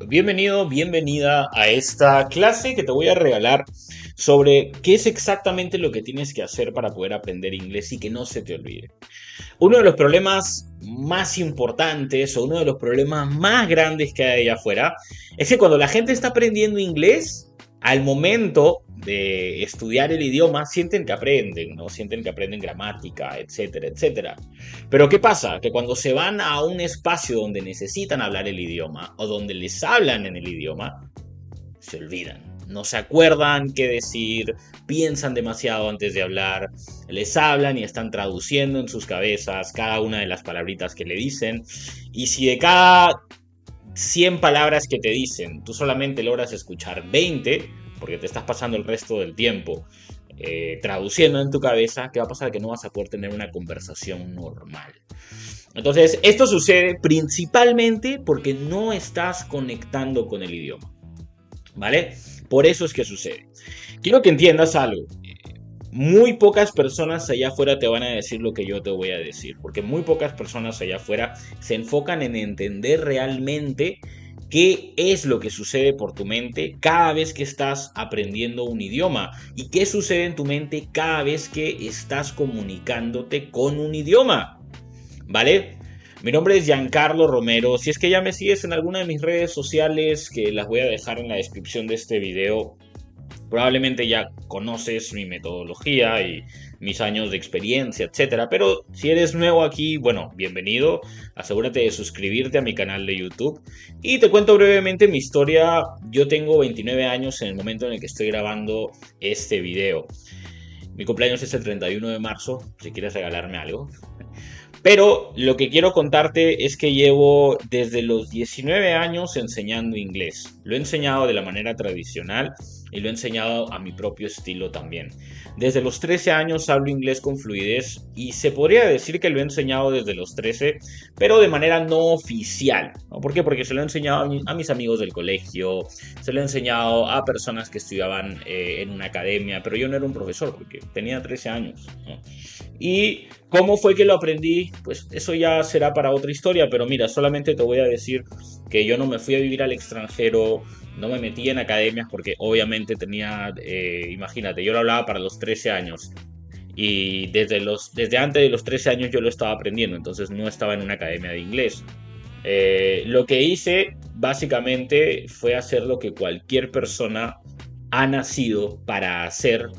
Bienvenido, bienvenida a esta clase que te voy a regalar sobre qué es exactamente lo que tienes que hacer para poder aprender inglés y que no se te olvide. Uno de los problemas más importantes o uno de los problemas más grandes que hay allá afuera es que cuando la gente está aprendiendo inglés, al momento de estudiar el idioma, sienten que aprenden, ¿no? Sienten que aprenden gramática, etcétera, etcétera. Pero ¿qué pasa? Que cuando se van a un espacio donde necesitan hablar el idioma o donde les hablan en el idioma, se olvidan. No se acuerdan qué decir, piensan demasiado antes de hablar, les hablan y están traduciendo en sus cabezas cada una de las palabritas que le dicen. Y si de cada 100 palabras que te dicen, tú solamente logras escuchar 20, porque te estás pasando el resto del tiempo traduciendo en tu cabeza, ¿qué va a pasar? Que no vas a poder tener una conversación normal. Entonces, esto sucede principalmente porque no estás conectando con el idioma, ¿vale? Por eso es que sucede. Quiero que entiendas algo. Muy pocas personas allá afuera te van a decir lo que yo te voy a decir, porque muy pocas personas allá afuera se enfocan en entender realmente qué es lo que sucede por tu mente cada vez que estás aprendiendo un idioma y qué sucede en tu mente cada vez que estás comunicándote con un idioma, ¿vale? Mi nombre es Giancarlo Romero. Si es que ya me sigues en alguna de mis redes sociales, que las voy a dejar en la descripción de este video, probablemente ya conoces mi metodología y mis años de experiencia, etcétera. Pero si eres nuevo aquí, bueno, bienvenido. Asegúrate de suscribirte a mi canal de YouTube. Y te cuento brevemente mi historia. Yo tengo 29 años en el momento en el que estoy grabando este video. Mi cumpleaños es el 31 de marzo, si quieres regalarme algo. Pero lo que quiero contarte es que llevo desde los 19 años enseñando inglés. Lo he enseñado de la manera tradicional y lo he enseñado a mi propio estilo también. Desde los 13 años hablo inglés con fluidez y se podría decir que lo he enseñado desde los 13, pero de manera no oficial, ¿no? ¿Por qué? Porque se lo he enseñado a mis amigos del colegio, se lo he enseñado a personas que estudiaban en una academia, pero yo no era un profesor porque tenía 13 años, ¿no? Y cómo fue que lo aprendí, pues eso ya será para otra historia, pero mira, solamente te voy a decir que yo no me fui a vivir al extranjero, no me metí en academias porque obviamente tenía, imagínate, yo lo hablaba para los 13 años y desde antes de los 13 años yo lo estaba aprendiendo, entonces no estaba en una academia de inglés. Lo que hice básicamente fue hacer lo que cualquier persona ha nacido para hacer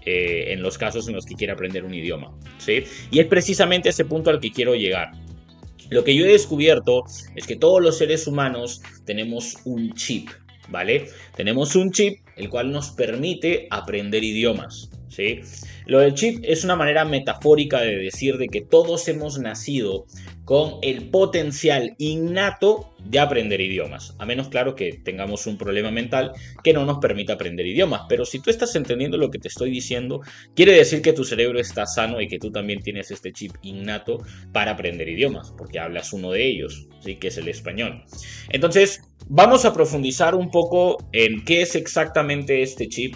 en los casos en los que quiere aprender un idioma, ¿sí? Y es precisamente a ese punto al que quiero llegar. Lo que yo he descubierto es que todos los seres humanos tenemos un chip, ¿vale? Tenemos un chip el cual nos permite aprender idiomas, ¿sí? Lo del chip es una manera metafórica de decir de que todos hemos nacido con el potencial innato de aprender idiomas, a menos claro que tengamos un problema mental que no nos permita aprender idiomas, pero si tú estás entendiendo lo que te estoy diciendo, quiere decir que tu cerebro está sano y que tú también tienes este chip innato para aprender idiomas, porque hablas uno de ellos, ¿sí? Que es el español. Entonces, vamos a profundizar un poco en qué es exactamente este chip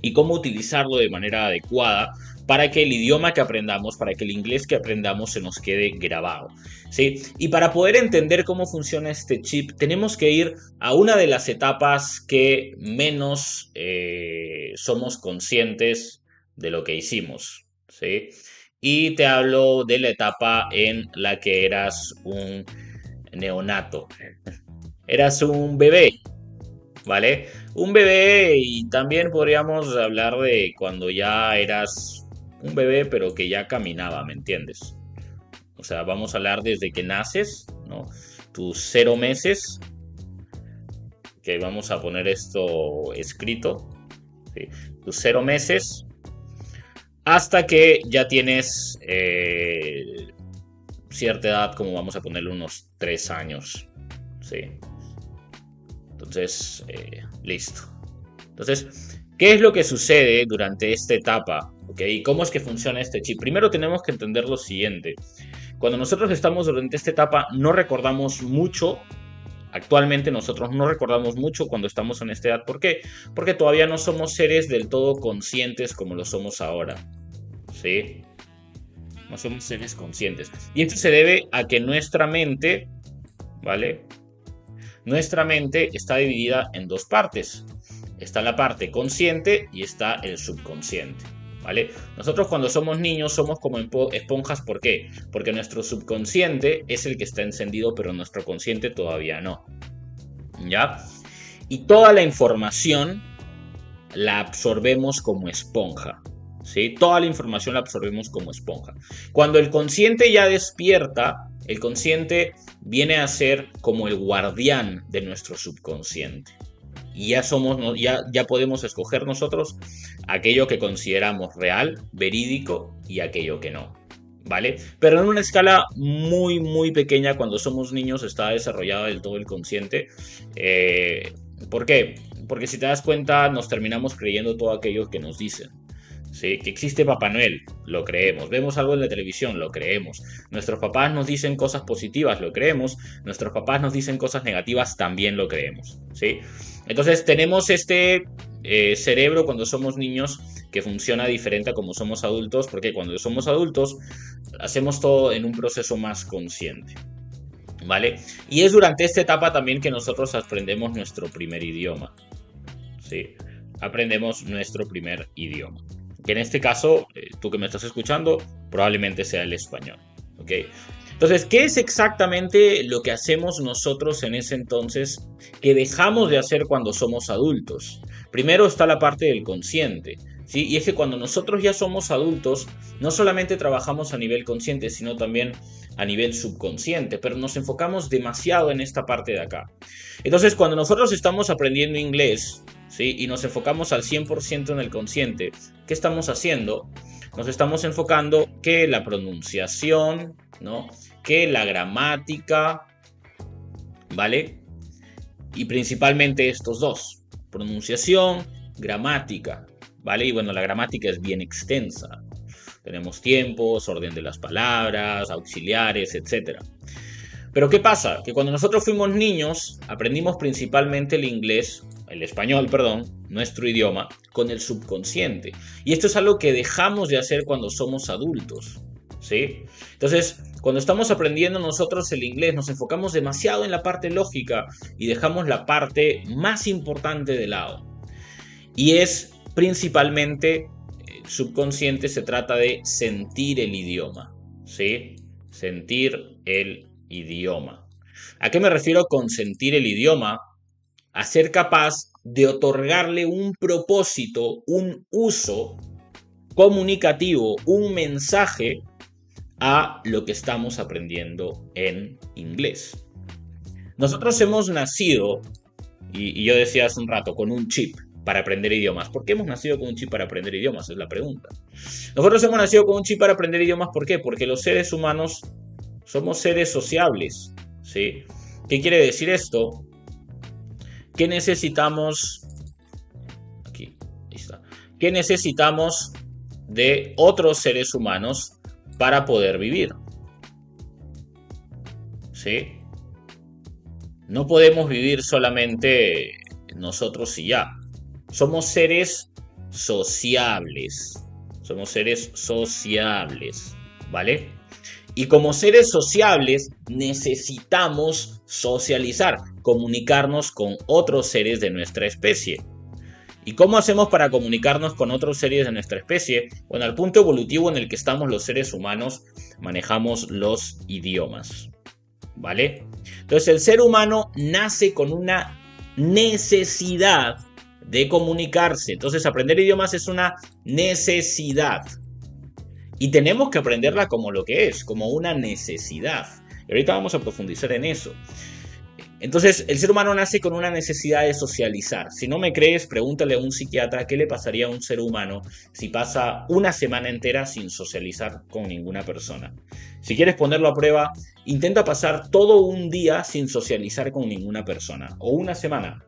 y cómo utilizarlo de manera adecuada para que el idioma que aprendamos, para que el inglés que aprendamos se nos quede grabado, ¿sí? Y para poder entender cómo funciona este chip, tenemos que ir a una de las etapas que menos somos conscientes de lo que hicimos, ¿sí? Y te hablo de la etapa en la que eras un neonato, eras un bebé, ¿vale? Un bebé y también podríamos hablar de cuando ya eras un bebé pero que ya caminaba, ¿me entiendes? O sea, vamos a hablar desde que naces, ¿no? Tus 0 meses, que vamos a poner esto escrito, ¿sí? Tus 0 meses hasta que ya tienes cierta edad, como vamos a ponerle unos 3 años, ¿sí? Entonces, listo. Entonces, ¿qué es lo que sucede durante esta etapa? ¿Okay? ¿Y cómo es que funciona este chip? Primero tenemos que entender lo siguiente. Cuando nosotros estamos durante esta etapa, no recordamos mucho. Actualmente nosotros no recordamos mucho cuando estamos en esta edad. ¿Por qué? Porque todavía no somos seres del todo conscientes como lo somos ahora, ¿sí? No somos seres conscientes. Y esto se debe a que nuestra mente, ¿vale? nuestra mente está dividida en dos partes. Está la parte consciente y está el subconsciente, ¿vale? Nosotros cuando somos niños somos como esponjas, ¿por qué? Porque nuestro subconsciente es el que está encendido, pero nuestro consciente todavía no, ¿ya? Y toda la información la absorbemos como esponja, ¿sí? Toda la información la absorbemos como esponja. Cuando el consciente ya despierta, el consciente viene a ser como el guardián de nuestro subconsciente. Y ya podemos escoger nosotros aquello que consideramos real, verídico y aquello que no, ¿vale? Pero en una escala muy, muy pequeña, cuando somos niños está desarrollado del todo el consciente. ¿Por qué? Porque si te das cuenta, nos terminamos creyendo todo aquello que nos dicen. ¿Sí? Que existe Papá Noel, lo creemos. Vemos algo en la televisión, lo creemos. Nuestros papás nos dicen cosas positivas, lo creemos. Nuestros papás nos dicen cosas negativas, también lo creemos. ¿Sí? Entonces tenemos este cerebro cuando somos niños que funciona diferente a como somos adultos, porque cuando somos adultos hacemos todo en un proceso más consciente, ¿vale? Y es durante esta etapa también que nosotros aprendemos nuestro primer idioma, ¿sí? Aprendemos nuestro primer idioma, que en este caso, tú que me estás escuchando, probablemente sea el español, ¿ok? Entonces, ¿qué es exactamente lo que hacemos nosotros en ese entonces que dejamos de hacer cuando somos adultos? Primero está la parte del consciente, ¿sí? Y es que cuando nosotros ya somos adultos, no solamente trabajamos a nivel consciente, sino también a nivel subconsciente, pero nos enfocamos demasiado en esta parte de acá. Entonces, cuando nosotros estamos aprendiendo inglés, ¿sí? Y nos enfocamos al 100% en el consciente, ¿qué estamos haciendo? Nos estamos enfocando que la pronunciación, ¿no? Que la gramática, ¿vale? Y principalmente estos dos, pronunciación, gramática, ¿vale? Y bueno, la gramática es bien extensa. Tenemos tiempos, orden de las palabras, auxiliares, etc. Pero ¿qué pasa? Que cuando nosotros fuimos niños, aprendimos principalmente el español, perdón, nuestro idioma, con el subconsciente. Y esto es algo que dejamos de hacer cuando somos adultos, ¿sí? Entonces, cuando estamos aprendiendo nosotros el inglés, nos enfocamos demasiado en la parte lógica y dejamos la parte más importante de lado. Y es principalmente subconsciente, se trata de sentir el idioma, ¿sí? Sentir el idioma. ¿A qué me refiero con sentir el idioma? A ser capaz de otorgarle un propósito, un uso comunicativo, un mensaje a lo que estamos aprendiendo en inglés. Nosotros hemos nacido, y yo decía hace un rato, con un chip para aprender idiomas. ¿Por qué hemos nacido con un chip para aprender idiomas? Es la pregunta. Nosotros hemos nacido con un chip para aprender idiomas, ¿por qué? Porque los seres humanos somos seres sociables, ¿sí? ¿Qué quiere decir esto? ¿Qué necesitamos? Aquí, ahí está. ¿Qué necesitamos de otros seres humanos para poder vivir? ¿Sí? No podemos vivir solamente nosotros y ya. Somos seres sociables. Somos seres sociables, ¿vale? Y como seres sociables necesitamos socializar, comunicarnos con otros seres de nuestra especie. ¿Y cómo hacemos para comunicarnos con otros seres de nuestra especie? Bueno, al punto evolutivo en el que estamos los seres humanos, manejamos los idiomas, ¿vale? Entonces el ser humano nace con una necesidad de comunicarse. Entonces aprender idiomas es una necesidad. Y tenemos que aprenderla como lo que es, como una necesidad. Y ahorita vamos a profundizar en eso. Entonces, el ser humano nace con una necesidad de socializar. Si no me crees, pregúntale a un psiquiatra qué le pasaría a un ser humano si pasa una semana entera sin socializar con ninguna persona. Si quieres ponerlo a prueba, intenta pasar todo un día sin socializar con ninguna persona. O una semana.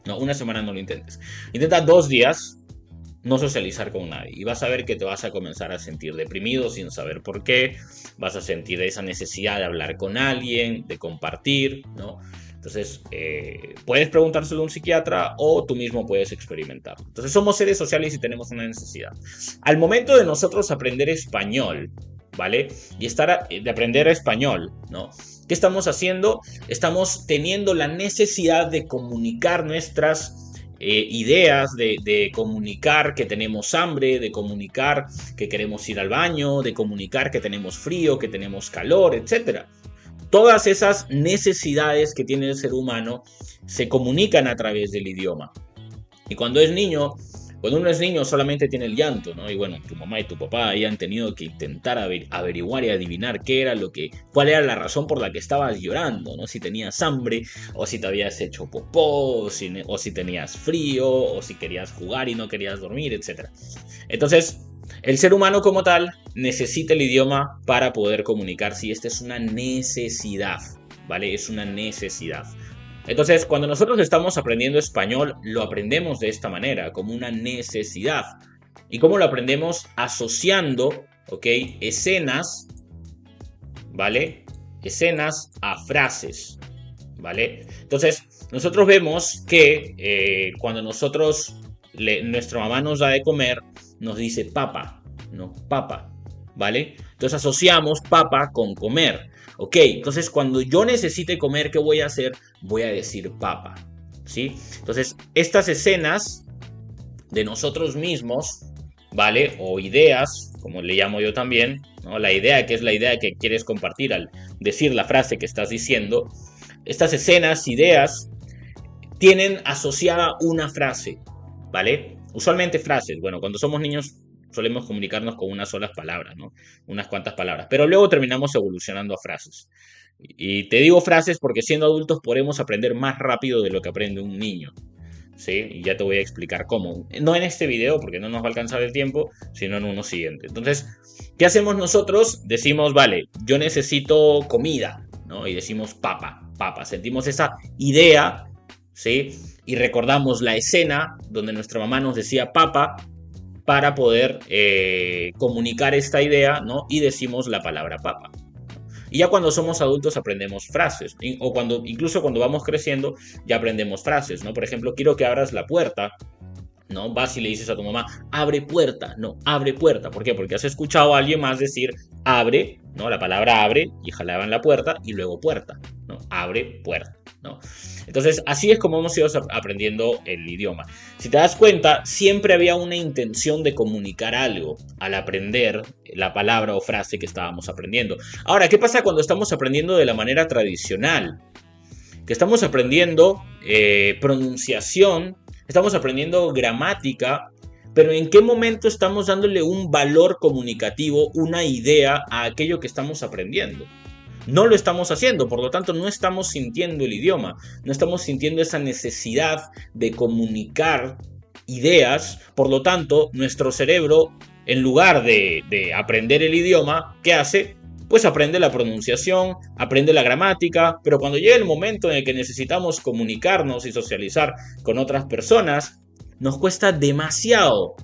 No, una semana no lo intentes. Intenta 2 días no socializar con nadie y vas a ver que te vas a comenzar a sentir deprimido sin saber por qué, vas a sentir esa necesidad de hablar con alguien, de compartir, ¿no? Entonces, puedes preguntárselo a un psiquiatra o tú mismo puedes experimentarlo. Entonces, somos seres sociales y tenemos una necesidad. Al momento de nosotros aprender español, ¿vale? Y de aprender español, ¿no? ¿Qué estamos haciendo? Estamos teniendo la necesidad de comunicar nuestras ideas, de comunicar que tenemos hambre, de comunicar que queremos ir al baño, de comunicar que tenemos frío, que tenemos calor, etc. Todas esas necesidades que tiene el ser humano se comunican a través del idioma. Y cuando uno es niño solamente tiene el llanto, ¿no? Y bueno, tu mamá y tu papá ahí han tenido que intentar averiguar y adivinar cuál era la razón por la que estabas llorando, ¿no? Si tenías hambre, o si te habías hecho popó, o si tenías frío, o si querías jugar y no querías dormir, etc. Entonces, el ser humano como tal necesita el idioma para poder comunicarse y esta es una necesidad, ¿vale? Es una necesidad. Entonces, cuando nosotros estamos aprendiendo español, lo aprendemos de esta manera, como una necesidad. ¿Y cómo lo aprendemos? Asociando, ¿ok? Escenas, ¿vale? Escenas a frases, ¿vale? Entonces, nosotros vemos que cuando nuestra mamá nos da de comer, nos dice papa, ¿no? Papa, ¿vale? Entonces asociamos papa con comer. Ok, entonces cuando yo necesite comer, ¿qué voy a hacer? Voy a decir papa, ¿sí? Entonces, estas escenas de nosotros mismos, ¿vale? O ideas, como le llamo yo también, ¿no? La idea, que es la idea que quieres compartir al decir la frase que estás diciendo. Estas escenas, ideas, tienen asociada una frase, ¿vale? Usualmente frases. Bueno, cuando somos niños solemos comunicarnos con unas solas palabras, ¿no? Unas cuantas palabras. Pero luego terminamos evolucionando a frases. Y te digo frases porque siendo adultos podemos aprender más rápido de lo que aprende un niño, ¿sí? Y ya te voy a explicar cómo. No en este video porque no nos va a alcanzar el tiempo, sino en uno siguiente. Entonces, ¿qué hacemos nosotros? Decimos, vale, yo necesito comida, ¿no? Y decimos papa, papa. Sentimos esa idea, ¿sí? Y recordamos la escena donde nuestra mamá nos decía papa para poder comunicar esta idea, ¿no? Y decimos la palabra papa. Y ya cuando somos adultos aprendemos frases, o incluso cuando vamos creciendo ya aprendemos frases, ¿no? Por ejemplo, quiero que abras la puerta, ¿no? Vas y le dices a tu mamá, abre puerta, no, abre puerta. ¿Por qué? Porque has escuchado a alguien más decir abre, ¿no? La palabra abre y jalaban la puerta y luego puerta, ¿no? Abre puerta, ¿no? Entonces, así es como hemos ido aprendiendo el idioma. Si te das cuenta, siempre había una intención de comunicar algo al aprender la palabra o frase que estábamos aprendiendo. Ahora, ¿qué pasa cuando estamos aprendiendo de la manera tradicional? Que estamos aprendiendo pronunciación, estamos aprendiendo gramática, pero ¿en qué momento estamos dándole un valor comunicativo, una idea a aquello que estamos aprendiendo? No lo estamos haciendo, por lo tanto no estamos sintiendo el idioma, no estamos sintiendo esa necesidad de comunicar ideas, por lo tanto nuestro cerebro, en lugar de aprender el idioma, ¿qué hace? Pues aprende la pronunciación, aprende la gramática, pero cuando llega el momento en el que necesitamos comunicarnos y socializar con otras personas, nos cuesta demasiado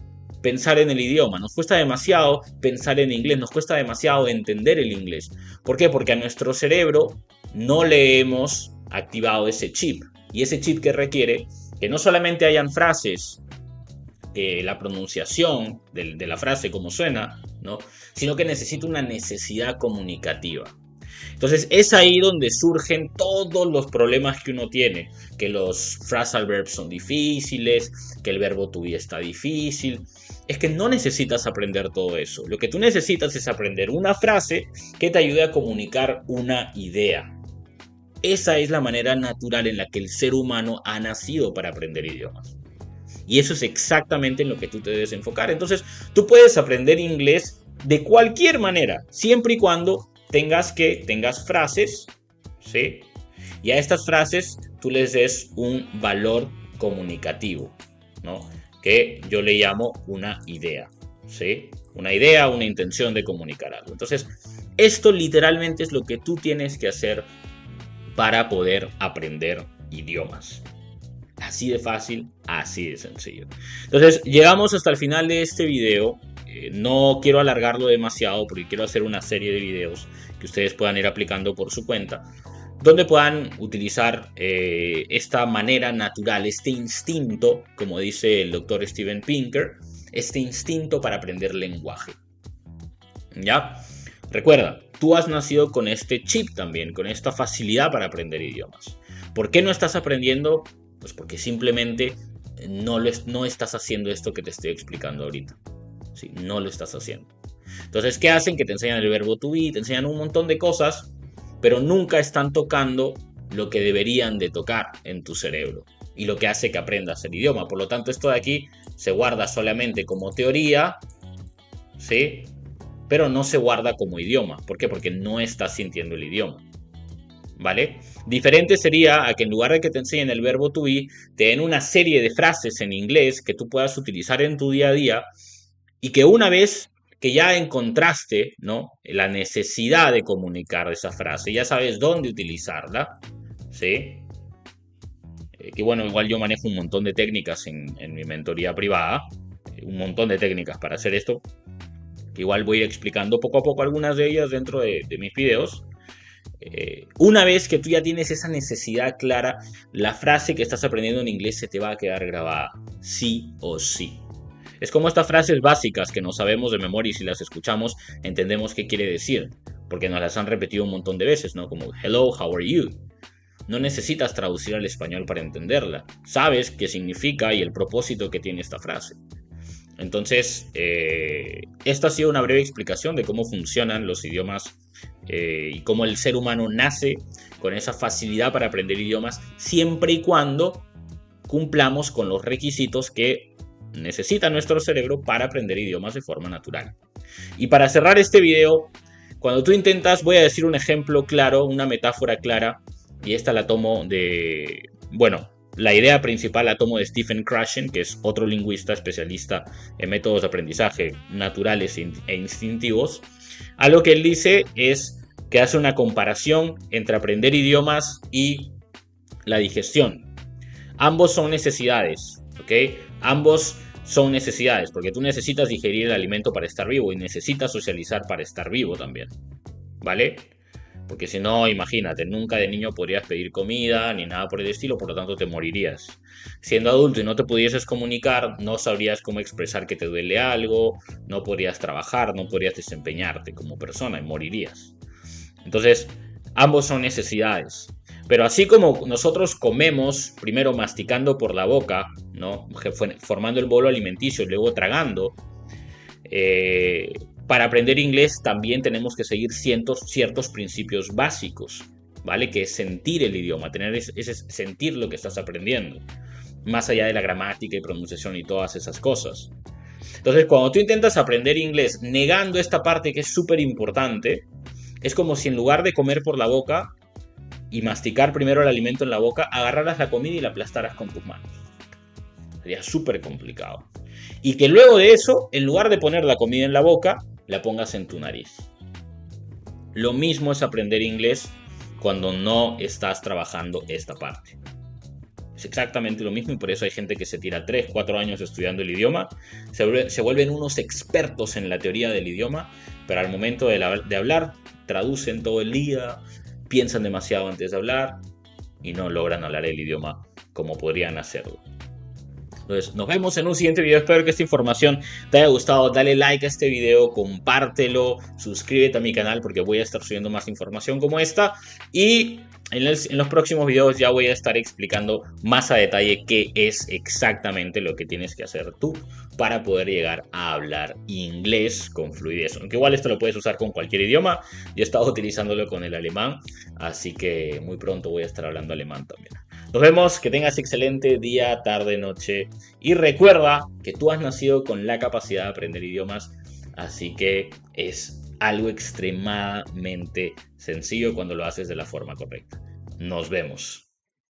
pensar en el idioma, nos cuesta demasiado pensar en inglés, nos cuesta demasiado entender el inglés. ¿Por qué? Porque a nuestro cerebro no le hemos activado ese chip. Y ese chip que requiere que no solamente hayan frases, la pronunciación de la frase como suena, ¿no? Sino que necesita una necesidad comunicativa. Entonces es ahí donde surgen todos los problemas que uno tiene, que los phrasal verbs son difíciles, que el verbo to be está difícil. Es que no necesitas aprender todo eso. Lo que tú necesitas es aprender una frase que te ayude a comunicar una idea. Esa es la manera natural en la que el ser humano ha nacido para aprender idiomas. Y eso es exactamente en lo que tú te debes enfocar. Entonces, tú puedes aprender inglés de cualquier manera, siempre y cuando tengas frases, ¿sí? Y a estas frases tú les des un valor comunicativo, ¿no? Que yo le llamo una idea, ¿sí? Una idea, una intención de comunicar algo. Entonces, esto literalmente es lo que tú tienes que hacer para poder aprender idiomas. Así de fácil, así de sencillo. Entonces, llegamos hasta el final de este video. No quiero alargarlo demasiado porque quiero hacer una serie de videos que ustedes puedan ir aplicando por su cuenta, donde puedan utilizar esta manera natural, este instinto, como dice el doctor Steven Pinker, este instinto para aprender lenguaje. ¿Ya? Recuerda, tú has nacido con este chip también, con esta facilidad para aprender idiomas. ¿Por qué no estás aprendiendo? Pues porque simplemente no estás haciendo esto que te estoy explicando ahorita. Sí, no lo estás haciendo. Entonces, ¿qué hacen? Que te enseñan el verbo to be, te enseñan un montón de cosas, pero nunca están tocando lo que deberían de tocar en tu cerebro y lo que hace que aprendas el idioma. Por lo tanto, esto de aquí se guarda solamente como teoría, ¿sí? Pero no se guarda como idioma. ¿Por qué? Porque no estás sintiendo el idioma. ¿Vale? Diferente sería a que en lugar de que te enseñen el verbo to be, te den una serie de frases en inglés que tú puedas utilizar en tu día a día y que una vez que ya encontraste, ¿no?, la necesidad de comunicar esa frase, ya sabes dónde utilizarla, ¿sí? Que bueno, igual yo manejo un montón de técnicas en mi mentoría privada, un montón de técnicas para hacer esto. Igual voy a ir explicando poco a poco algunas de ellas dentro de mis videos. Una vez que tú ya tienes esa necesidad clara, la frase que estás aprendiendo en inglés se te va a quedar grabada, sí o sí. Es como estas frases básicas que no sabemos de memoria y si las escuchamos entendemos qué quiere decir, porque nos las han repetido un montón de veces, ¿no? Como hello, how are you? No necesitas traducir al español para entenderla. Sabes qué significa y el propósito que tiene esta frase. Entonces, esta ha sido una breve explicación de cómo funcionan los idiomas y cómo el ser humano nace con esa facilidad para aprender idiomas siempre y cuando cumplamos con los requisitos que necesita nuestro cerebro para aprender idiomas de forma natural. Y para cerrar este video, cuando tú intentas, voy a decir un ejemplo claro, una metáfora clara, y esta la tomo de, bueno, la idea principal la tomo de Stephen Krashen, que es otro lingüista especialista en métodos de aprendizaje naturales e instintivos. A lo que él dice es que hace una comparación entre aprender idiomas y la digestión. Ambos son necesidades, ¿ok? Ambos son necesidades, porque tú necesitas digerir el alimento para estar vivo y necesitas socializar para estar vivo también, ¿vale? Porque si no, imagínate, nunca de niño podrías pedir comida ni nada por el estilo, por lo tanto te morirías. Siendo adulto y no te pudieses comunicar, no sabrías cómo expresar que te duele algo, no podrías trabajar, no podrías desempeñarte como persona y morirías. Entonces, ambos son necesidades. Pero así como nosotros comemos, primero masticando por la boca, ¿no?, formando el bolo alimenticio y luego tragando, para aprender inglés también tenemos que seguir ciertos principios básicos, ¿vale? Que es sentir el idioma, sentir lo que estás aprendiendo, más allá de la gramática y pronunciación y todas esas cosas. Entonces, cuando tú intentas aprender inglés negando esta parte que es súper importante, es como si en lugar de comer por la boca y masticar primero el alimento en la boca, agarraras la comida y la aplastaras con tus manos. Sería súper complicado. Y que luego de eso, en lugar de poner la comida en la boca, la pongas en tu nariz. Lo mismo es aprender inglés cuando no estás trabajando esta parte. Es exactamente lo mismo y por eso hay gente que se tira 3, 4 años estudiando el idioma, se vuelven unos expertos en la teoría del idioma, pero al momento de hablar, traducen todo el día, piensan demasiado antes de hablar y no logran hablar el idioma como podrían hacerlo. Entonces, nos vemos en un siguiente video. Espero que esta información te haya gustado. Dale like a este video, compártelo, suscríbete a mi canal porque voy a estar subiendo más información como esta. Y en los próximos videos ya voy a estar explicando más a detalle qué es exactamente lo que tienes que hacer tú para poder llegar a hablar inglés con fluidez. Aunque igual esto lo puedes usar con cualquier idioma. Yo he estado utilizándolo con el alemán, así que muy pronto voy a estar hablando alemán también. Nos vemos, que tengas excelente día, tarde, noche y recuerda que tú has nacido con la capacidad de aprender idiomas, así que es algo extremadamente sencillo cuando lo haces de la forma correcta. Nos vemos.